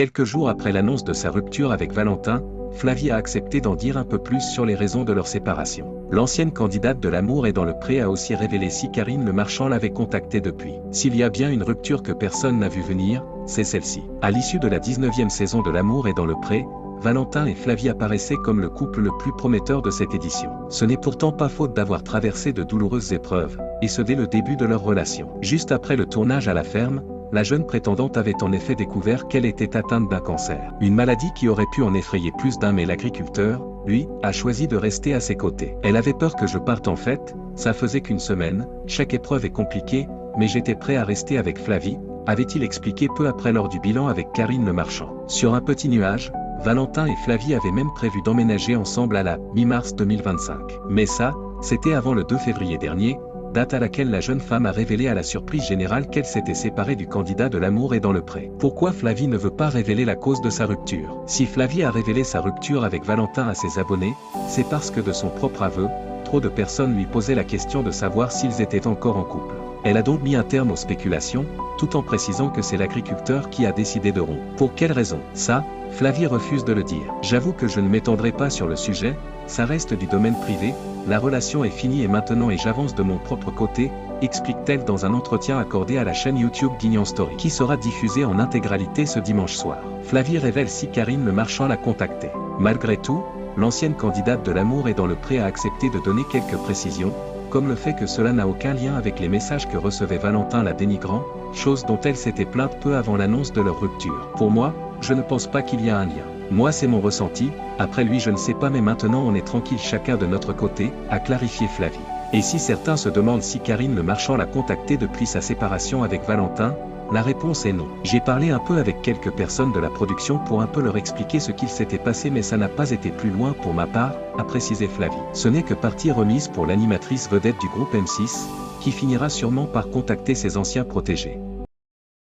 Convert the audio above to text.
Quelques jours après l'annonce de sa rupture avec Valentin, Flavie a accepté d'en dire un peu plus sur les raisons de leur séparation. L'ancienne candidate de L'amour est dans le pré a aussi révélé si Karine Le Marchand l'avait contactée depuis. S'il y a bien une rupture que personne n'a vu venir, c'est celle-ci. À l'issue de la 19e saison de L'amour est dans le pré, Valentin et Flavie apparaissaient comme le couple le plus prometteur de cette édition. Ce n'est pourtant pas faute d'avoir traversé de douloureuses épreuves, et ce dès le début de leur relation. Juste après le tournage à la ferme, la jeune prétendante avait en effet découvert qu'elle était atteinte d'un cancer. Une maladie qui aurait pu en effrayer plus d'un, mais l'agriculteur, lui, a choisi de rester à ses côtés. Elle avait peur que je parte en fait, ça faisait qu'une semaine, chaque épreuve est compliquée, mais j'étais prêt à rester avec Flavie, avait-il expliqué peu après lors du bilan avec Karine Le Marchand. Sur un petit nuage, Valentin et Flavie avaient même prévu d'emménager ensemble à la mi-mars 2025. Mais ça, c'était avant le 2 février dernier, date à laquelle la jeune femme a révélé à la surprise générale qu'elle s'était séparée du candidat de L'amour est dans le pré. Pourquoi Flavie ne veut pas révéler la cause de sa rupture? Si Flavie a révélé sa rupture avec Valentin à ses abonnés, c'est parce que de son propre aveu, trop de personnes lui posaient la question de savoir s'ils étaient encore en couple. Elle a donc mis un terme aux spéculations, tout en précisant que c'est l'agriculteur qui a décidé de rompre. Pour quelle raison? Ça, Flavie refuse de le dire. J'avoue que je ne m'étendrai pas sur le sujet, ça reste du domaine privé, la relation est finie et maintenant j'avance de mon propre côté, explique-t-elle dans un entretien accordé à la chaîne YouTube Guignan Story, qui sera diffusée en intégralité ce dimanche soir. Flavie révèle si Karine Le Marchand l'a contactée. Malgré tout, l'ancienne candidate de L'amour est dans le pré a accepté de donner quelques précisions, comme le fait que cela n'a aucun lien avec les messages que recevait Valentin la dénigrant, chose dont elle s'était plainte peu avant l'annonce de leur rupture. Pour moi, je ne pense pas qu'il y a un lien. Moi c'est mon ressenti, après lui je ne sais pas, mais maintenant on est tranquille chacun de notre côté, a clarifié Flavie. Et si certains se demandent si Karine Le Marchand l'a contacté depuis sa séparation avec Valentin, la réponse est non. J'ai parlé un peu avec quelques personnes de la production pour un peu leur expliquer ce qu'il s'était passé, mais ça n'a pas été plus loin pour ma part, a précisé Flavie. Ce n'est que partie remise pour l'animatrice vedette du groupe M6, qui finira sûrement par contacter ses anciens protégés.